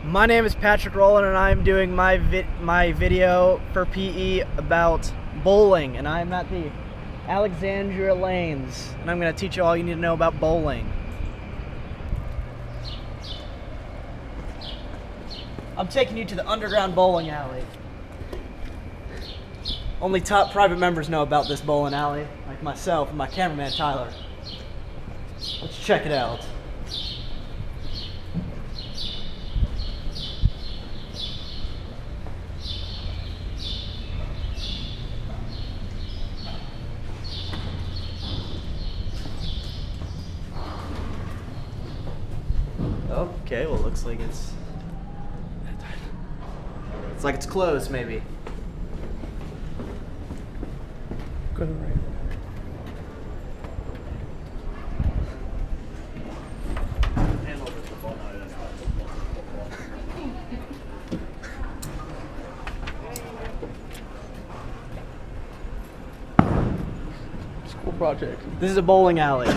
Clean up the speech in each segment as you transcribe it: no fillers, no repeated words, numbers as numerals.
My name is Patrick Rowland, and I'm doing my video for PE about bowling, and I'm at the Alexandria Lanes, and I'm going to teach you all you need to know about bowling. I'm taking you to the underground bowling alley. Only top private members know about this bowling alley, like myself and my cameraman Tyler. Let's check it out. Okay, well, it looks like it's like it's closed, maybe. Go to the right. School project. This is a bowling alley.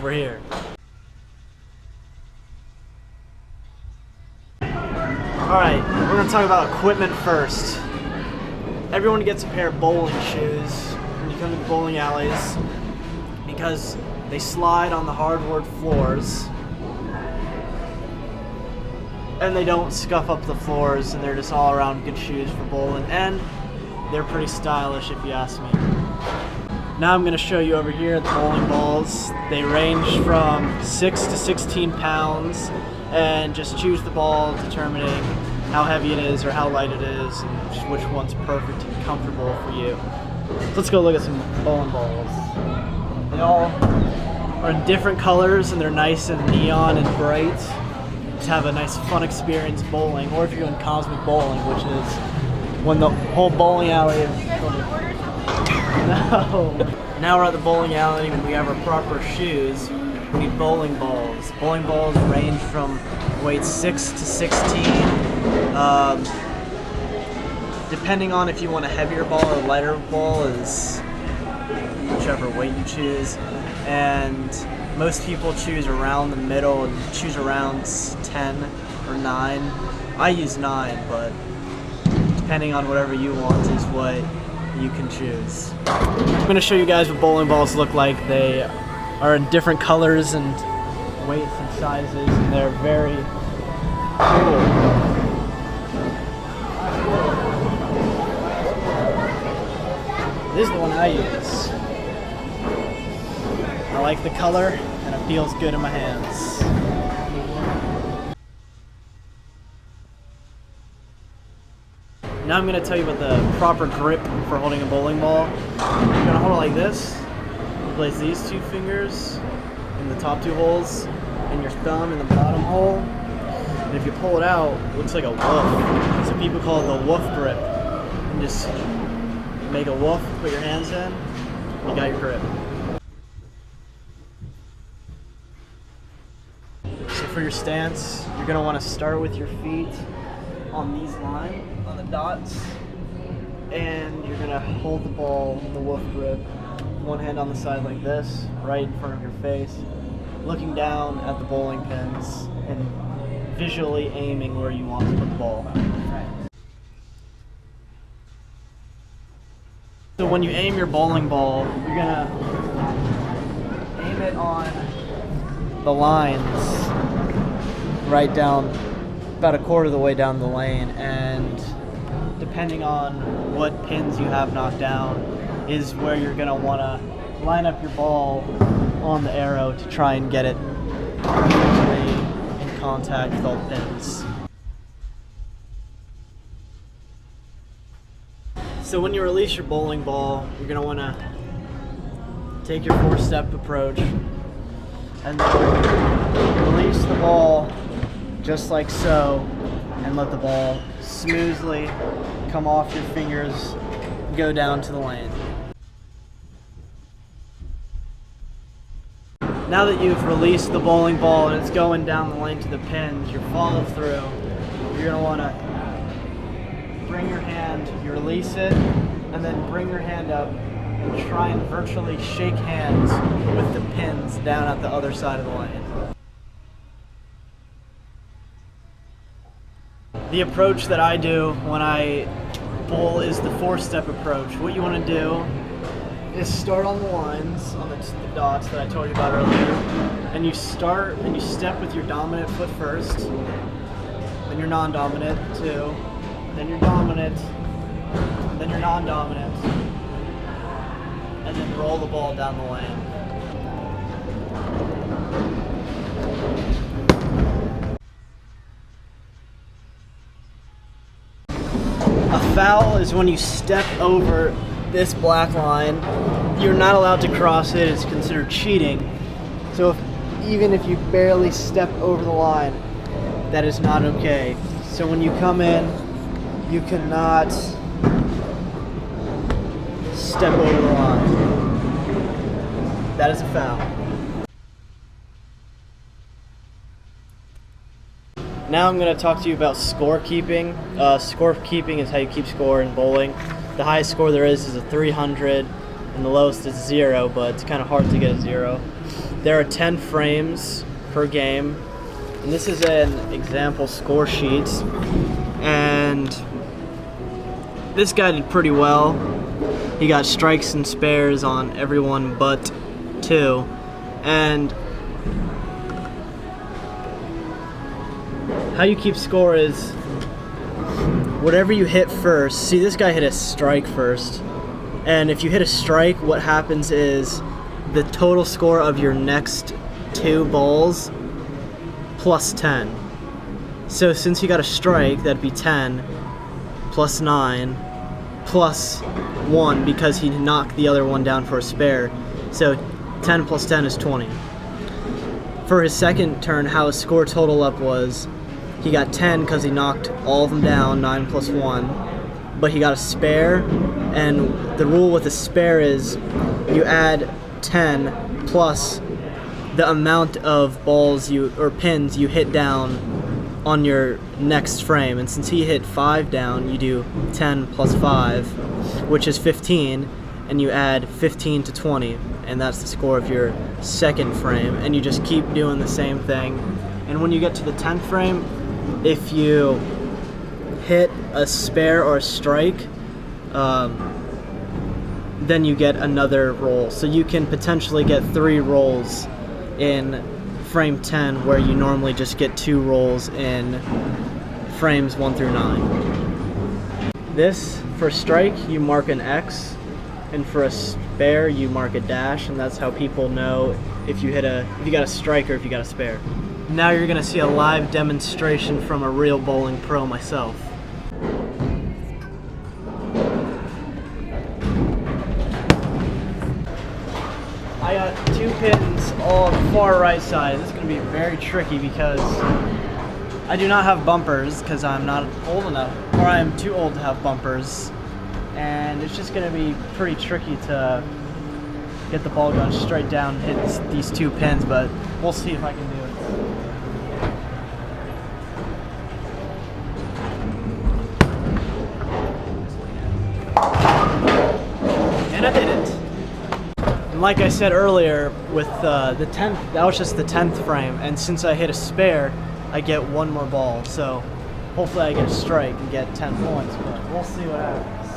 We're here. Alright, we're going to talk about equipment first. Everyone gets a pair of bowling shoes when you come to the bowling alleys because they slide on the hardwood floors and they don't scuff up the floors, and they're just all around good shoes for bowling, and they're pretty stylish if you ask me. Now I'm going to show you over here the bowling balls. They range from 6 to 16 pounds, and just choose the ball determining how heavy it is or how light it is, and just which one's perfect and comfortable for you. So let's go look at some bowling balls. They all are in different colors, and they're nice and neon and bright to have a nice fun experience bowling, or if you're in cosmic bowling, which is when the whole bowling alley is No. Now we're at the bowling alley and we have our proper shoes. We need bowling balls. Bowling balls range from weight 6 to 16. Depending on if you want a heavier ball or a lighter ball is whichever weight you choose. And most people choose around the middle and choose around 10 or 9. I use 9, but depending on whatever you want is what you can choose. I'm going to show you guys what bowling balls look like. They are in different colors and weights and sizes, and they're very cool. This is the one I use. I like the color, and it feels good in my hands. Now I'm going to tell you about the proper grip for holding a bowling ball. You're going to hold it like this. You place these 2 fingers in the top 2 holes, and your thumb in the bottom hole. And if you pull it out, it looks like a woof. So people call it the woof grip. And just make a woof, put your hands in, you got your grip. So for your stance, you're going to want to start with your feet on these lines, on the dots, and you're gonna hold the ball in the woof grip, one hand on the side like this, right in front of your face, looking down at the bowling pins and visually aiming where you want to put the ball. So when you aim your bowling ball, you're gonna aim it on the lines right down about a quarter of the way down the lane, and depending on what pins you have knocked down is where you're going to want to line up your ball on the arrow to try and get it in contact with all the pins. So when you release your bowling ball, you're going to want to take your 4-step approach and then release the ball just like so, and let the ball smoothly come off your fingers, go down to the lane. Now that you've released the bowling ball and it's going down the lane to the pins, your follow through, you're going to want to bring your hand, you release it, and then bring your hand up and try and virtually shake hands with the pins down at the other side of the lane. The approach that I do when I bowl is the 4-step approach. What you want to do is start on the lines, on the dots that I told you about earlier, and you start and you step with your dominant foot first, then your non-dominant, 2, then your dominant, then your non-dominant, and then roll the ball down the lane. A foul is when you step over this black line. You're not allowed to cross it. It's considered cheating. So even if you barely step over the line, that is not okay. So when you come in, you cannot step over the line. That is a foul. Now I'm going to talk to you about scorekeeping. Scorekeeping is how you keep score in bowling. The highest score there is a 300, and the lowest is 0, but it's kind of hard to get a 0. There are 10 frames per game, and this is an example score sheet. And this guy did pretty well. He got strikes and spares on everyone but 2. And how you keep score is whatever you hit first. See, this guy hit a strike first. And if you hit a strike, what happens is the total score of your next 2 balls plus 10. So since he got a strike, that'd be 10 plus 9 plus 1 because he knocked the other one down for a spare. So 10 plus 10 is 20. For his second turn, how his score total up was, he got 10 because he knocked all of them down, 9 plus 1, but he got a spare, and the rule with a spare is you add 10 plus the amount of balls or pins you hit down on your next frame. And since he hit 5 down, you do 10 plus 5, which is 15, and you add 15 to 20, and that's the score of your second frame, and you just keep doing the same thing. And when you get to the 10th frame, if you hit a spare or a strike, then you get another roll. So you can potentially get 3 rolls in frame 10, where you normally just get 2 rolls in frames 1 through 9. This, for a strike, you mark an X, and for a spare, you mark a dash, and that's how people know if you got a strike or if you got a spare. Now you're gonna see a live demonstration from a real bowling pro myself. I got 2 pins all on the far right side. This is gonna be very tricky because I do not have bumpers because I'm not old enough, or I am too old to have bumpers. And it's just gonna be pretty tricky to get the ball going straight down and hit these 2 pins, but we'll see if I can do it. And I did it. And like I said earlier, with the 10th, that was just the 10th frame, and since I hit a spare, I get 1 more ball. So hopefully I get a strike and get 10 points, but we'll see what happens.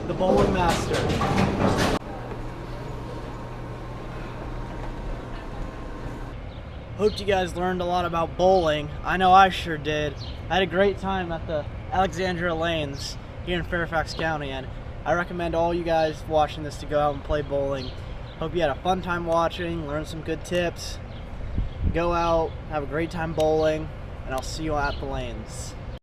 The Bowling Master. Hope you guys learned a lot about bowling. I know I sure did. I had a great time at the Alexandria Lanes here in Fairfax County, and I recommend all you guys watching this to go out and play bowling. Hope you had a fun time watching, learned some good tips. Go out, have a great time bowling, and I'll see you at the lanes.